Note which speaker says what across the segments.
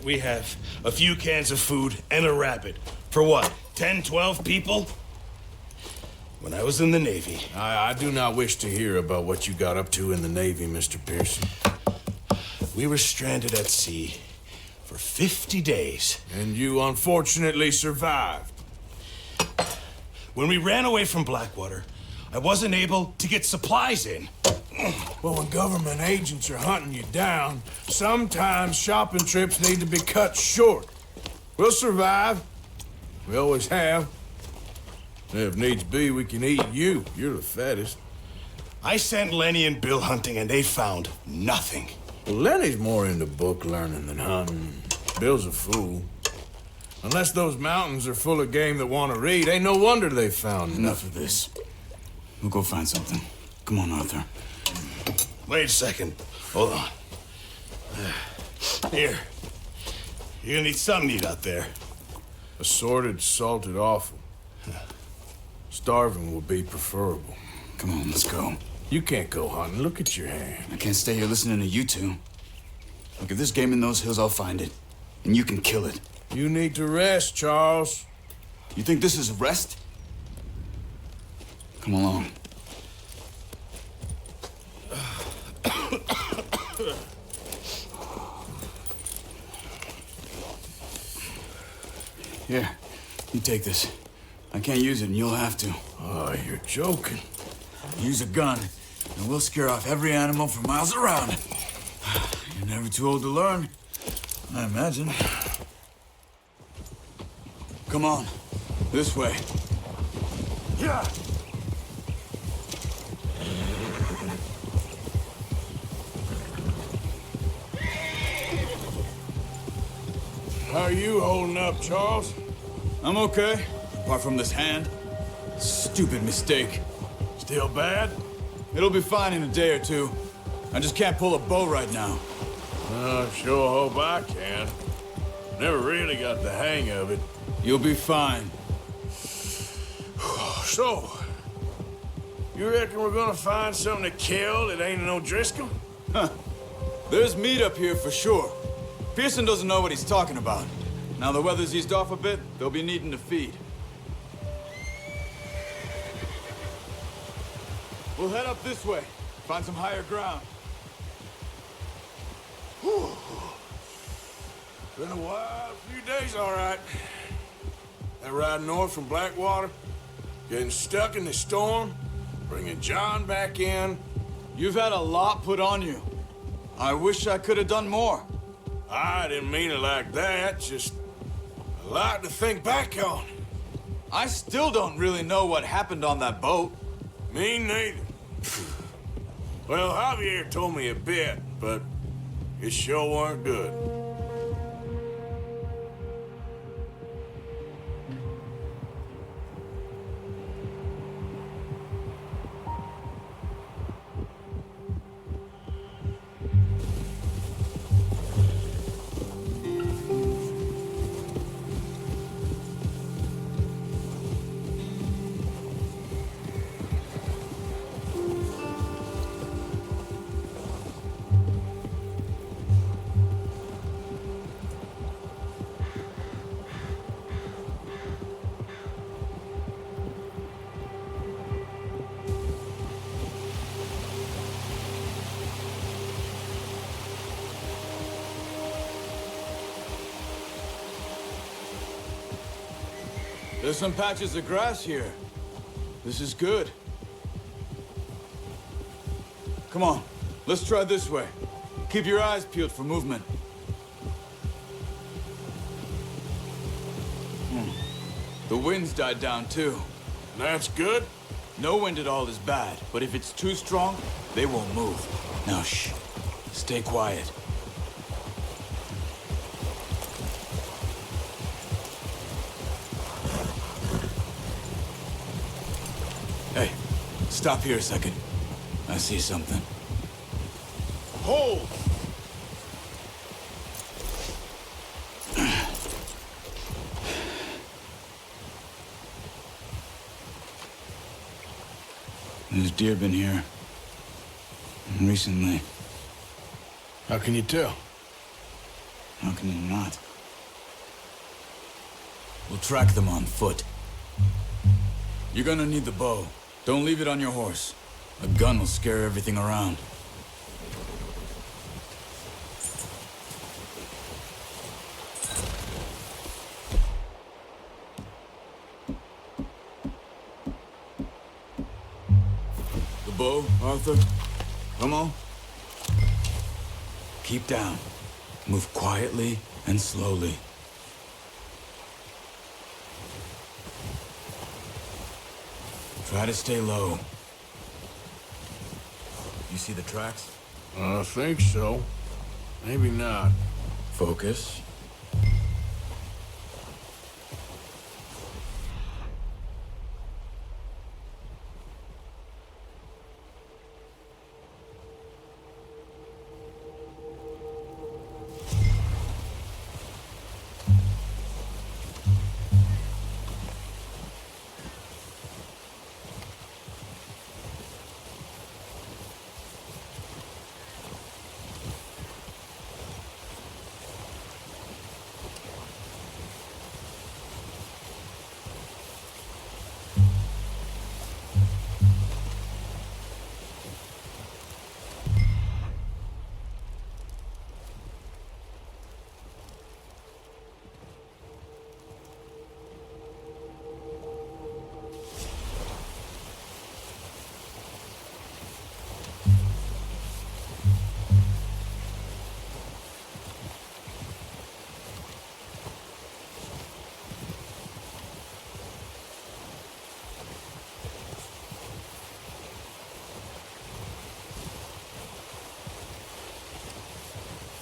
Speaker 1: we have a few cans of food and a rabbit. For what, 10, 12 people? When I was in the Navy...
Speaker 2: I do not wish to hear about what you got up to in the Navy, Mr. Pearson.
Speaker 1: We were stranded at sea for 50 days.
Speaker 2: And you unfortunately survived.
Speaker 1: When we ran away from Blackwater, I wasn't able to get supplies in.
Speaker 2: Well, when government agents are hunting you down, sometimes shopping trips need to be cut short. We'll survive. We always have. If needs be, we can eat you. You're the fattest.
Speaker 1: I sent Lenny and Bill hunting, and they found nothing.
Speaker 2: Well, Lenny's more into book learning than hunting. Bill's a fool. Unless those mountains are full of game that want to read, ain't no wonder they found
Speaker 3: Enough of this. We'll go find something. Come on, Arthur.
Speaker 1: Wait a second. Hold on. Here. You're gonna need something to eat out there.
Speaker 2: Assorted, salted offal. Starving will be preferable.
Speaker 3: Come on, let's go.
Speaker 2: You can't go hunting. Look at your hand.
Speaker 3: I can't stay here listening to you two. Look, if there's game in those hills, I'll find it. And you can kill it.
Speaker 2: You need to rest, Charles.
Speaker 3: You think this is rest? Come along. Here, you take this. I can't use it, and you'll have to.
Speaker 2: Oh, you're joking.
Speaker 3: Use a gun, and we'll scare off every animal for miles around. You're never too old to learn, I imagine. Come on, this way.
Speaker 2: Yeah. How are you holding up, Charles?
Speaker 3: I'm okay, apart from this hand. Stupid mistake.
Speaker 2: Still bad?
Speaker 3: It'll be fine in a day or two. I just can't pull a bow right now.
Speaker 2: I sure hope I can. Never really got the hang of it.
Speaker 3: You'll be fine.
Speaker 2: So, you reckon we're gonna find something to kill that ain't no Driscoll?
Speaker 3: Huh. There's meat up here for sure. Pearson doesn't know what he's talking about. Now the weather's eased off a bit, they'll be needing to feed. We'll head up this way, find some higher ground.
Speaker 2: Whew. Been a wild few days, all right. That ride north from Blackwater, getting stuck in the storm, bringing John back in.
Speaker 3: You've had a lot put on you. I wish I could have done more.
Speaker 2: I didn't mean it like that, just a lot to think back on.
Speaker 3: I still don't really know what happened on that boat.
Speaker 2: Me neither. Well, Javier told me a bit, but it sure weren't good.
Speaker 3: There's some patches of grass here. This is good. Come on, let's try this way. Keep your eyes peeled for movement. The wind's died down too.
Speaker 2: That's good.
Speaker 3: No wind at all is bad, but if it's too strong, they won't move. Now shh, stay quiet. Hey, stop here a second. I see something.
Speaker 2: Hold!
Speaker 3: There's deer been here. Recently.
Speaker 2: How can you tell?
Speaker 3: How can you not? We'll track them on foot. You're gonna need the bow. Don't leave it on your horse. A gun will scare everything around. The bow, Arthur? Come on. Keep down. Move quietly and slowly. Try to stay low. You see the tracks?
Speaker 2: I think so. Maybe not.
Speaker 3: Focus.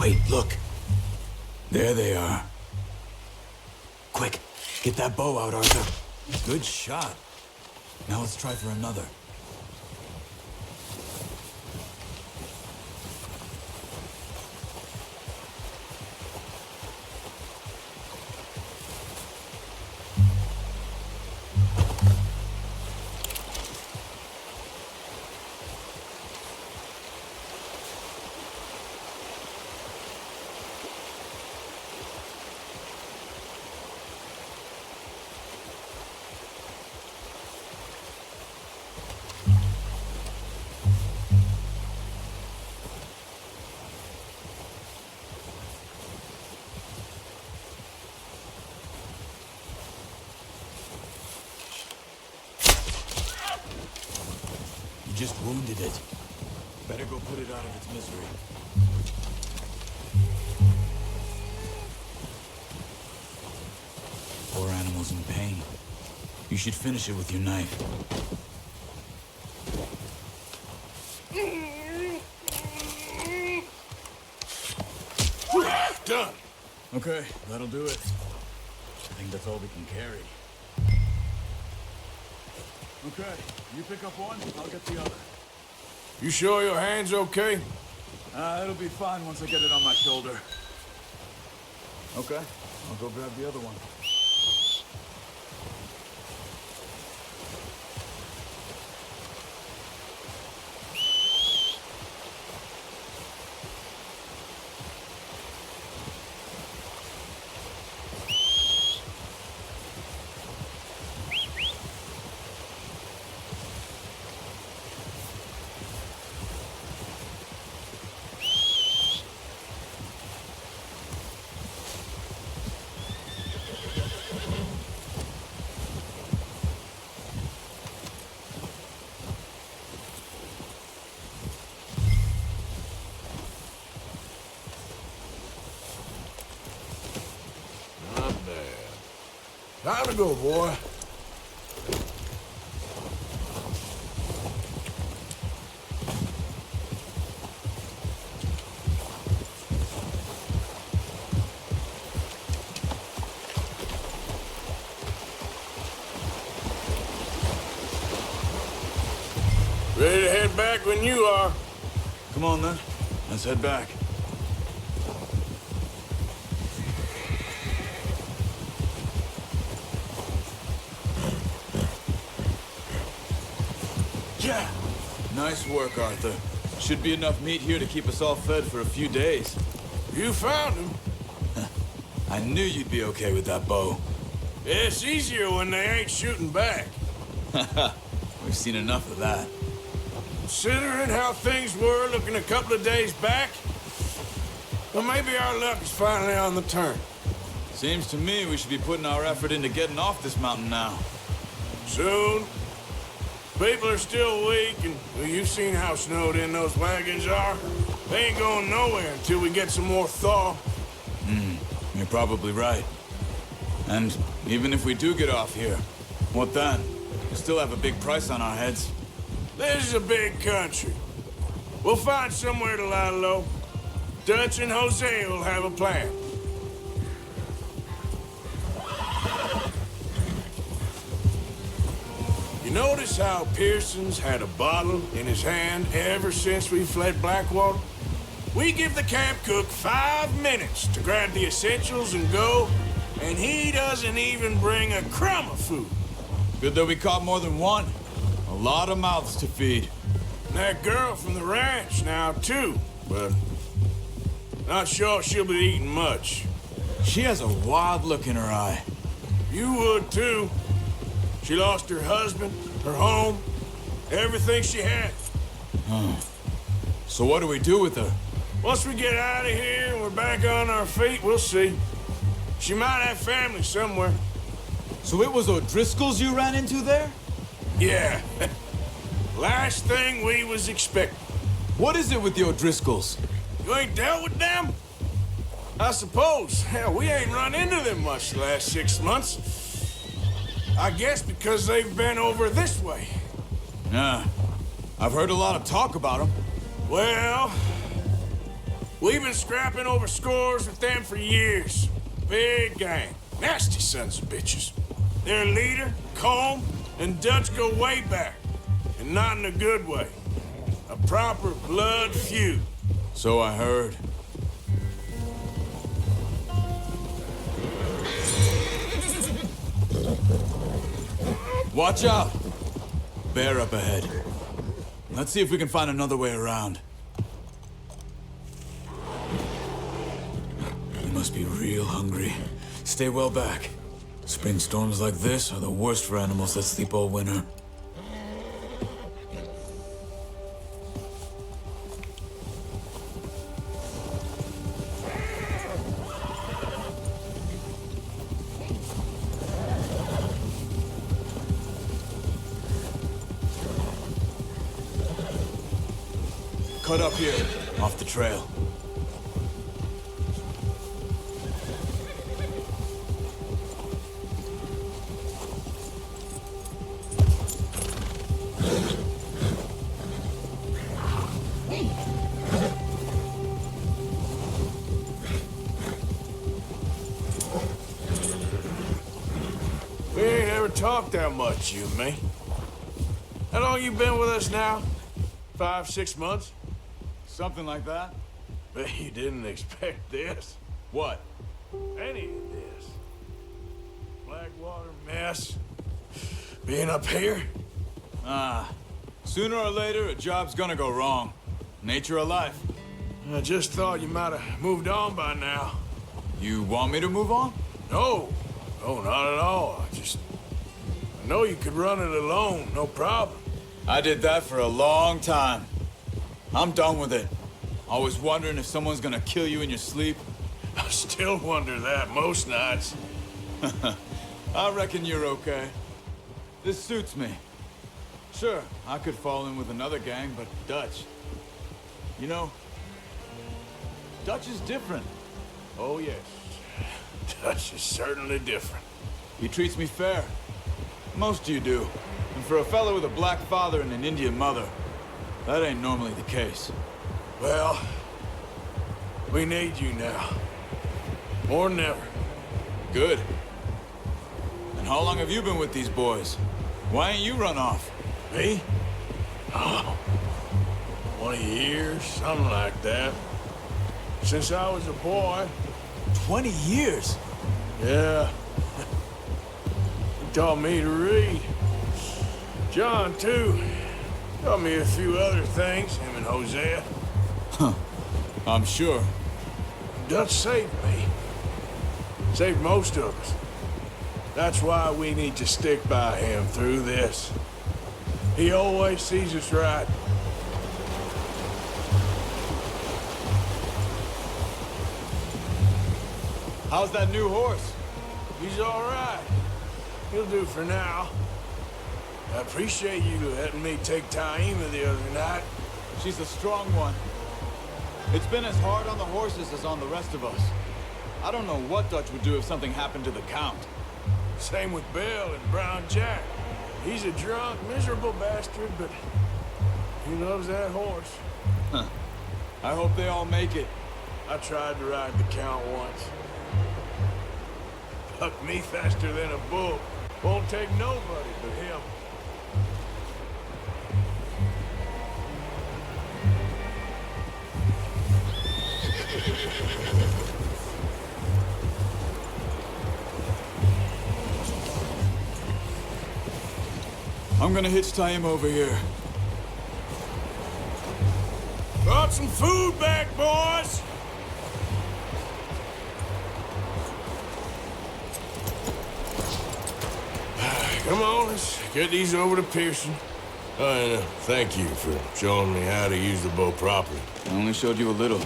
Speaker 3: Wait, look. There they are. Quick, get that bow out, Arthur. Good shot. Now let's try for another. You just wounded it. Better go put it out of its misery. Poor animal's in pain. You should finish it with your knife.
Speaker 2: Done.
Speaker 3: Okay, that'll do it. I think that's all we can carry. Okay, you pick up one, I'll get the other.
Speaker 2: You sure your hand's okay?
Speaker 3: It'll be fine once I get it on my shoulder. Okay, I'll go grab the other one.
Speaker 2: Time to go, boy. Ready to head back when you are.
Speaker 3: Come on, then. Let's head back. Yeah! Nice work, Arthur. Should be enough meat here to keep us all fed for a few days.
Speaker 2: You found him.
Speaker 3: I knew you'd be okay with that bow.
Speaker 2: It's easier when they ain't shooting back.
Speaker 3: We've seen enough of that.
Speaker 2: Considering how things were looking a couple of days back, well, maybe our luck is finally on the turn.
Speaker 3: Seems to me we should be putting our effort into getting off this mountain now.
Speaker 2: Soon. People are still weak, and well, you've seen how snowed in those wagons are. They ain't going nowhere until we get some more thaw.
Speaker 3: You're probably right. And even if we do get off here, what then? We still have a big price on our heads.
Speaker 2: This is a big country. We'll find somewhere to lie low. Dutch and Jose will have a plan. You notice how Pearson's had a bottle in his hand ever since we fled Blackwater? We give the camp cook 5 minutes to grab the essentials and go, and he doesn't even bring a crumb of food.
Speaker 3: Good that we caught more than one. A lot of mouths to feed.
Speaker 2: And that girl from the ranch now, too, but not sure she'll be eating much.
Speaker 3: She has a wild look in her eye.
Speaker 2: You would, too. She lost her husband, her home, everything she had.
Speaker 3: So what do we do with her?
Speaker 2: Once we get out of here and we're back on our feet, we'll see. She might have family somewhere.
Speaker 3: So it was O'Driscoll's you ran into there?
Speaker 2: Yeah. Last thing we was expecting.
Speaker 3: What is it with the O'Driscolls?
Speaker 2: You ain't dealt with them? I suppose. Hell, we ain't run into them much the last 6 months. I guess because they've been over this way.
Speaker 3: Yeah. I've heard a lot of talk about them.
Speaker 2: Well, we've been scrapping over scores with them for years. Big gang. Nasty sons of bitches. Their leader, Colm, and Dutch go way back. And not in a good way. A proper blood feud.
Speaker 3: So I heard. Watch out! Bear up ahead. Let's see if we can find another way around. You must be real hungry. Stay well back. Spring storms like this are the worst for animals that sleep all winter. Cut up here, off the trail.
Speaker 2: We ain't ever talked that much, you and me. How long you been with us now? 5, 6 months?
Speaker 3: Something like that?
Speaker 2: Bet you didn't expect this.
Speaker 3: What?
Speaker 2: Any of this. Blackwater mess. Being up here?
Speaker 3: Sooner or later, a job's gonna go wrong. Nature of life.
Speaker 2: I just thought you might have moved on by now.
Speaker 3: You want me to move on?
Speaker 2: No. No, not at all. I know you could run it alone, no problem.
Speaker 3: I did that for a long time. I'm done with it. Always wondering if someone's gonna kill you in your sleep.
Speaker 2: I still wonder that most nights.
Speaker 3: I reckon you're okay. This suits me. Sure, I could fall in with another gang, but Dutch. You know, Dutch is different.
Speaker 2: Oh, yes. Dutch is certainly different.
Speaker 3: He treats me fair. Most of you do. And for a fellow with a black father and an Indian mother, that ain't normally the case.
Speaker 2: Well, we need you now. More than ever.
Speaker 3: Good. And how long have you been with these boys? Why ain't you run off?
Speaker 2: Me? Oh, 20 years, something like that. Since I was a boy.
Speaker 3: 20 years?
Speaker 2: Yeah. He taught me to read. John, too. Taught me a few other things, him and Hosea.
Speaker 3: I'm sure.
Speaker 2: Dutch saved me. Saved most of us. That's why we need to stick by him through this. He always sees us right.
Speaker 3: How's that new horse?
Speaker 2: He's all right. He'll do for now. I appreciate you letting me take Taima the other night.
Speaker 3: She's a strong one. It's been as hard on the horses as on the rest of us. I don't know what Dutch would do if something happened to the Count.
Speaker 2: Same with Bill and Brown Jack. He's a drunk, miserable bastard, but he loves that horse.
Speaker 3: Huh. I hope they all make it.
Speaker 2: I tried to ride the Count once. Bucked me faster than a bull. Won't take nobody but him.
Speaker 3: I'm gonna hitch Taima over here.
Speaker 2: Brought some food back, boys! Come on, let's get these over to Pearson. Oh, and thank you for showing me how to use the bow properly.
Speaker 3: I only showed you a little.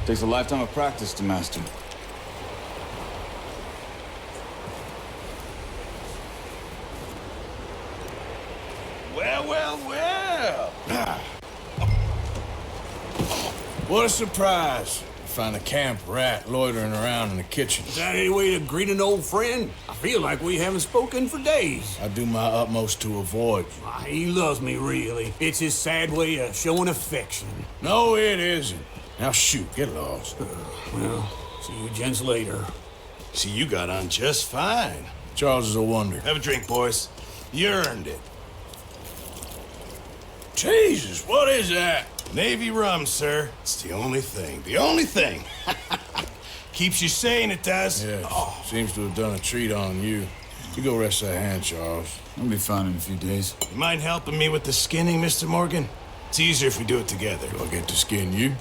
Speaker 3: Takes a lifetime of practice to master.
Speaker 1: Well, well, well.
Speaker 2: What a surprise. Find a camp rat loitering around in the kitchen.
Speaker 4: Is that any way to greet an old friend? I feel like we haven't spoken for days.
Speaker 2: I do my utmost to avoid you.
Speaker 4: He loves me, really. It's his sad way of showing affection.
Speaker 2: No, it isn't. Now shoot, get lost.
Speaker 4: Well, see you gents later.
Speaker 1: See, you got on just fine.
Speaker 2: Charles is a wonder.
Speaker 1: Have a drink, boys. You earned it.
Speaker 2: Jesus, what is that?
Speaker 1: Navy rum, sir. It's the only thing. The only thing. Keeps you sane, it does.
Speaker 2: Yeah, seems to have done a treat on you. You go rest that hand, Charles.
Speaker 3: I'll be fine in a few days.
Speaker 1: You mind helping me with the skinning, Mr. Morgan? It's easier if we do it together.
Speaker 2: Do I get to skin you?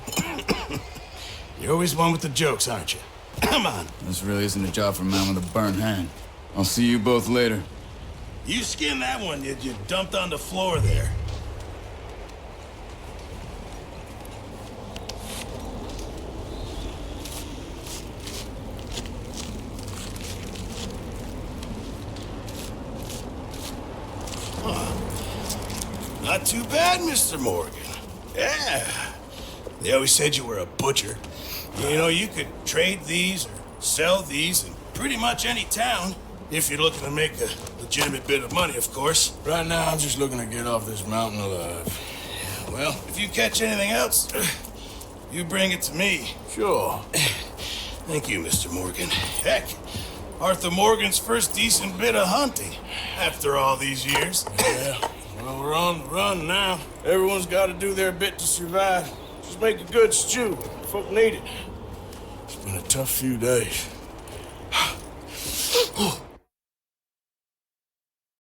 Speaker 1: You're always one with the jokes, aren't you? Come on.
Speaker 3: This really isn't a job for a man with a burnt hand. I'll see you both later.
Speaker 1: You skinned that one you dumped on the floor there. Not too bad, Mr. Morgan. Yeah. They always said you were a butcher. You know, you could trade these or sell these in pretty much any town, if you're looking to make a legitimate bit of money, of course.
Speaker 2: Right now, I'm just looking to get off this mountain alive.
Speaker 1: Well, if you catch anything else, you bring it to me.
Speaker 2: Sure.
Speaker 1: Thank you, Mr. Morgan. Heck, Arthur Morgan's first decent bit of hunting after all these years.
Speaker 2: Yeah. Well, we're on the run now. Everyone's got to do their bit to survive. Just make a good stew. Folk need it. It's been a tough few days.